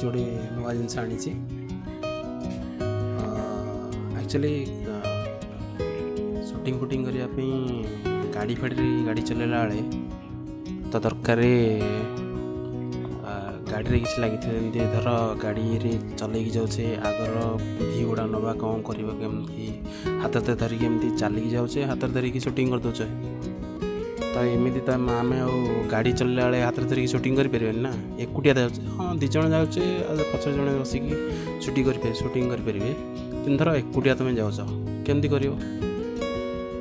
जोड़े नुआ जिनस आनी एक्चुअली शूटिंग फुटिंग करने गाड़ी फाड़ी गाड़ी चलेला बेले तो दरकार गाड़ी किसी लगी धर गाड़ी चल जाऊे आगर भी गुड़ा नवा कौन करमती हाथ धरिकी एमती चलिकी जाऊे हाथ धरिकी शूटिंग कर दौचे तो एमती तो आम गाड़ी चलला बेले हाथ धरिकी शूटिंग करें ना एकुटिया जाऊे हाँ दिज जाऊे पचास जन बसिकी शूटिंग करेंगे तीन थर एकुटिया तुम जाऊच केमती कर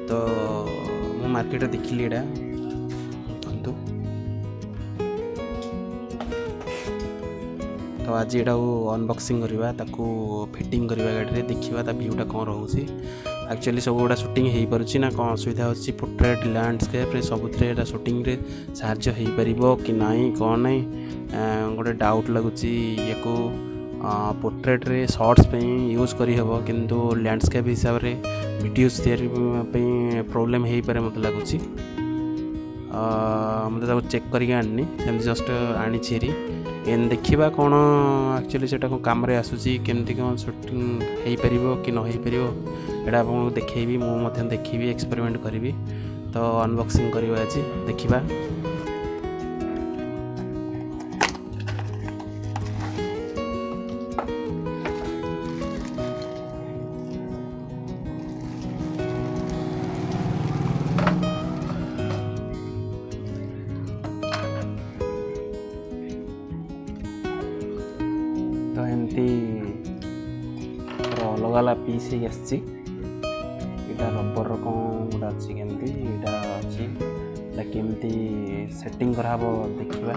तो मु मार्केट देखिली एटा तो आज यहाँ अनबॉक्सिंग करवा ताकू फिटिंग करवा गाड़ी देखा ता व्यूटा कौन रोचे एक्चुअली सब गुड़ा शूटिंग हो पार्ची ना कौन असुविधा अच्छी पोर्ट्रेट लैंडस्केप सब शूटिंग रे साहाय्य हो पार कि नाई कौन नाई गोटे डाउट लगुच या पोर्ट्रेट रे शॉर्ट्स पे यूज करी हबो किंतु लैंडस्केप हिसाब रे वीडियोस तैयारी पे प्रॉब्लम हो पारे मत लगुच मत चेक करके आनी सेमती जस्ट आनी एन देखा कौन एक्चुअली से कम आसूसी केमती कौन शूटिंग हो पार कि न हो पार यहाँ आपको देखी मुझे देखी एक्सपेरिमेंट करी तो अनबॉक्सिंग करवा आज देखा तो एमती अलग अलग पीस ही रबर कौन गोटा अच्छी केमती यहाँ अच्छी केमती सेटिंग कराब देखा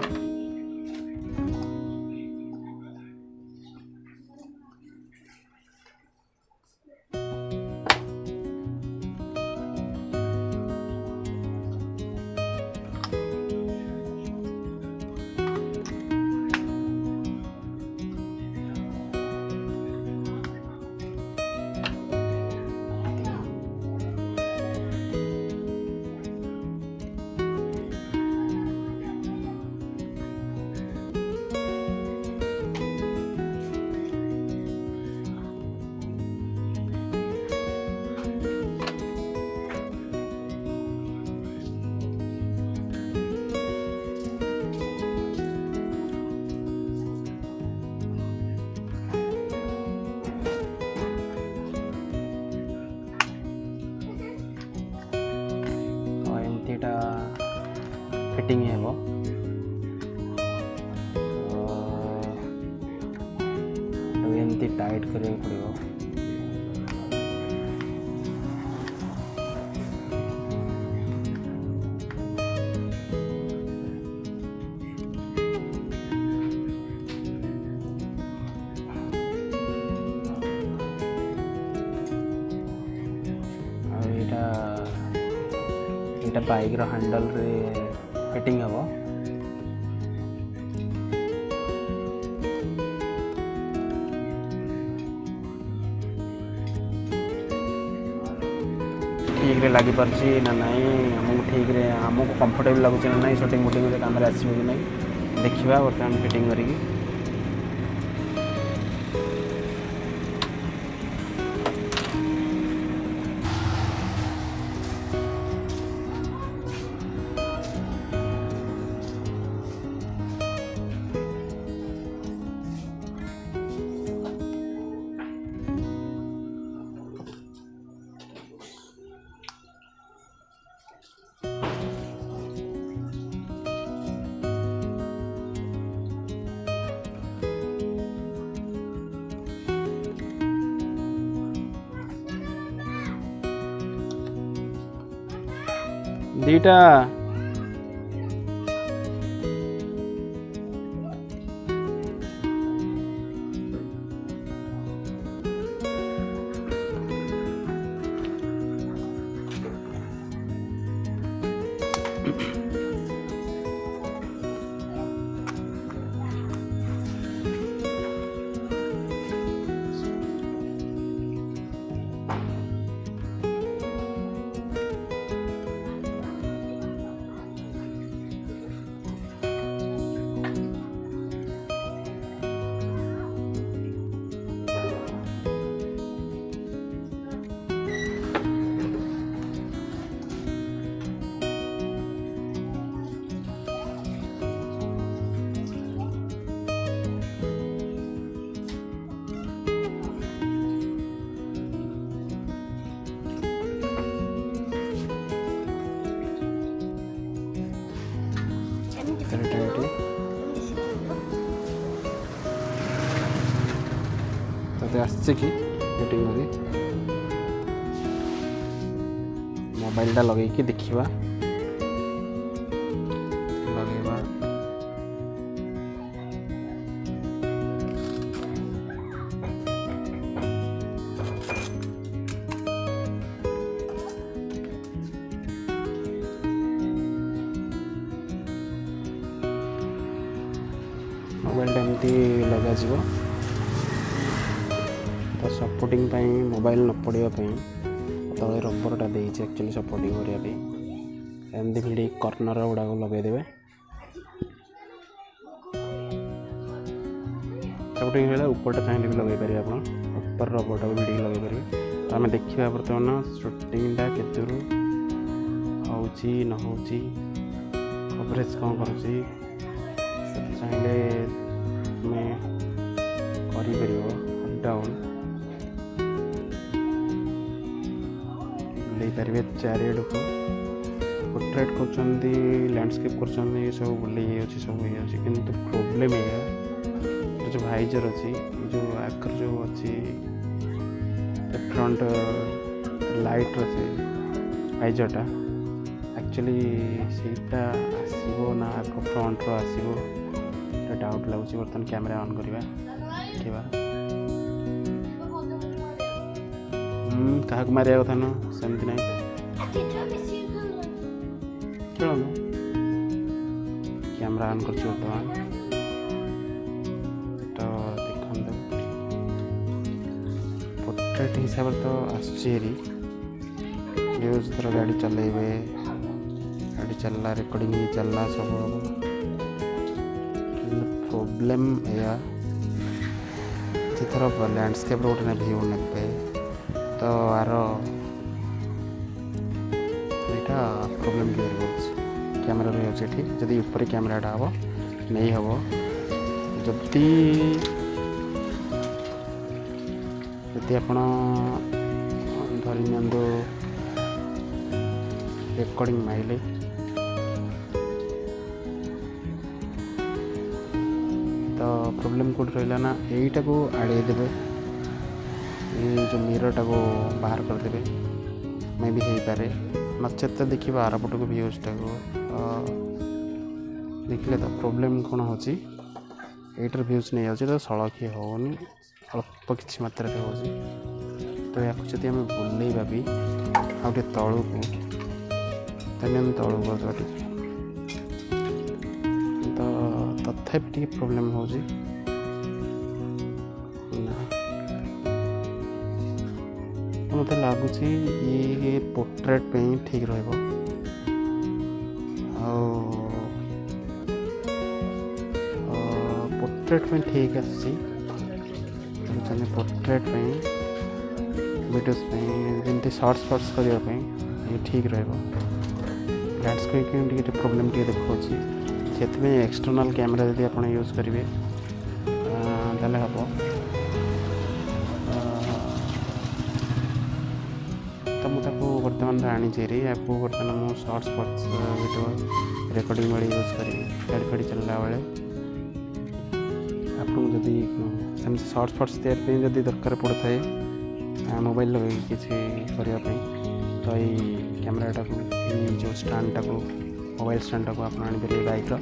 फिटिंग हेबो तो एमती टाइट करने पड़ो यहाँ बाइक रो हैंडल रे फिटिंग हेबो ठीक रे लगी पार्ची ना नहीं आमको ठीक रे आमको कंफर्टेबल लगुच ना नहीं शूटिंग वुटिंग काम आसो कि नहीं देखा बर्तमान फिटिंग करी दीटा से आसছে कि फिटिंग करी मोबाइलटा लगेइकी देखिबा लगेबा मोबाइलटा एमती लगा जीवो तो सपोर्टिंग मोबाइल न पड़ा तले रबरटा देती एक्चुअली सपोर्टिंग करने एमती भिड़ी कर्नर गुड़ाक लगेदेवे सपोर्टिंग उपरटा चाहिए भी लगे पारे आप ऊपर रबरटा भिड़ी लगे पारे तो आम देखा बर्तमान शूटिंगटा केतु न कवरेज कौन कर चाहिए कर डाउन बुले पारे चारिआड़ को पोर्ट्रेट कर लैंडस्केप कर सब बुले सब कि प्रोब्लेम है जो वाइजर अच्छी जो आकर जो अच्छी फ्रंट लाइट अच्छे वाइजरटा एक्चुअली सेटा आसो ना आग फ्रंट आसो डाउट लगुच बर्तमान कैमरा ऑन करवा क्या मारे कथा न सेमती ना कैमरा ऑन कर बर्तमान तो देखो पोर्ट्रेट हिसाब तो आसरी गाड़ी चलेबे गाड़ी चलला रिकॉर्डिंग चलला सब प्रॉब्लम या थर लैंडस्केप गोटे व्यू ने तो आर यहाँ प्रॉब्लम क्लियर हो कैमरा रही जदि ऊपर कैमराटा हम नहीं हम जदि आप धरी नियंतु रेकॉर्डिंग माइले तो प्रॉब्लम कौट रहा ना यहीटा को आड़े देवे जो मिररटा को बाहर करदे मे भी हो पारे नचेत तो देखिए आरपट को व्यूजटा को देखिले तो प्रॉब्लम कौन हो एटर व्यूज नहीं जाऊँ तो सड़की होनी अल्प किसी मात्रा हो तो या जब आम बुलेबा भी आगे तलू को तलू कर तो तथापि टी प्रॉब्लम हो मत लगुच ये पोर्ट्रेट पे ठीक रहा पोर्ट्रेट पे ठीक आसी पोर्ट्रेट पे वीडियोस जमी सर्ट्स फर्ट्स करने ये ठीक लैंडस्केप प्रॉब्लम टे देखा से एक्सटर्नल कैमरा यदि आप यूज करेंगे ताले हम तो मुझे बर्तमान आनी आपको बर्तमान मुझे सर्ट्स फर्ट्स वीडियो रिकॉर्डिंग वाले यूज करी गाड़ी फाड़ी चलला बेले आपको जदि सेमती सर्ट्स फर्ट्स तैयारी जदि दरकार पड़ता है मोबाइल लगे किसी करने तो ये कैमराटा को जो स्टैंडटा को मोबाइल स्टैंडटा को आप आनीपारे बाइक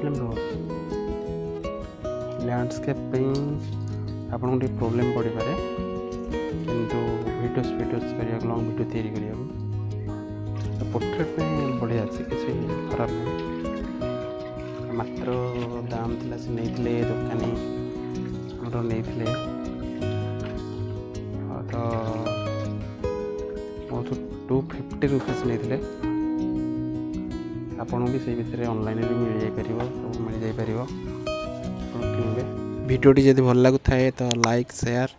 प्रॉब्लम लैंडस्केप आपको प्रॉब्लम पड़ पारे किंतु वीडियोस करिया लॉन्ग वीडियो तैयारी करिया तो पोर्ट्रेट में बढ़िया अच्छे किसी खराब नहीं मात्र दाम थिला से नहीं दुकानी नहीं तो 250 रुपीज नहीं आपन भी से भितर ऑनलाइन भी मिल जापर सब मिल जापर वीडियोटी जब भल लगु थाए तो लाइक शेयर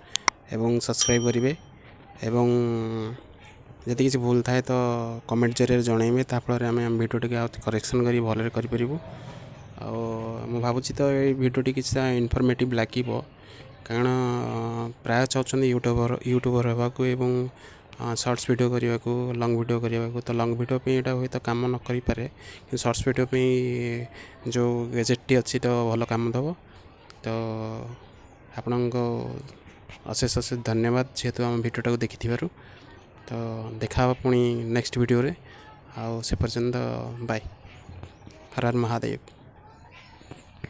एवं सब्सक्राइब करेंगे एवं जदि किसी भूल थाए तो कमेंट जरिए जनइबे ताफल आम भिडियोटी करेक्शन कर भल करूँ भावुँ तो ये भिडियोटी किसी इनफॉर्मेटिव लगे कारण प्राय चाहते यूट्यूबर होगा ସର୍ଟସ୍ ଭିଡ଼ିଓ କରିବାକୁ, ଲଙ୍ଗ୍ ଭିଡ଼ିଓ କରିବାକୁ। ତ ଲଙ୍ଗ୍ ଭିଡ଼ିଓ ପାଇଁ ଏଇଟା ହୁଏତ କାମ ନ କରିପାରେ, କିନ୍ତୁ ସର୍ଟସ୍ ଭିଡ଼ିଓ ପାଇଁ ଯେଉଁ ଗେଜେଟ୍ଟି ଅଛି ତ ଭଲ କାମ ଦେବ। ତ ଆପଣଙ୍କ ଅଶେଷ ଅଶେଷ ଧନ୍ୟବାଦ ଯେହେତୁ ଆମ ଭିଡ଼ିଓଟାକୁ ଦେଖିଥିବାରୁ। ତ ଦେଖା ହେବ ପୁଣି ନେକ୍ସଟ ଭିଡ଼ିଓରେ। ଆଉ ସେ ପର୍ଯ୍ୟନ୍ତ ବାଏ। ହର ହର ମହାଦେବ।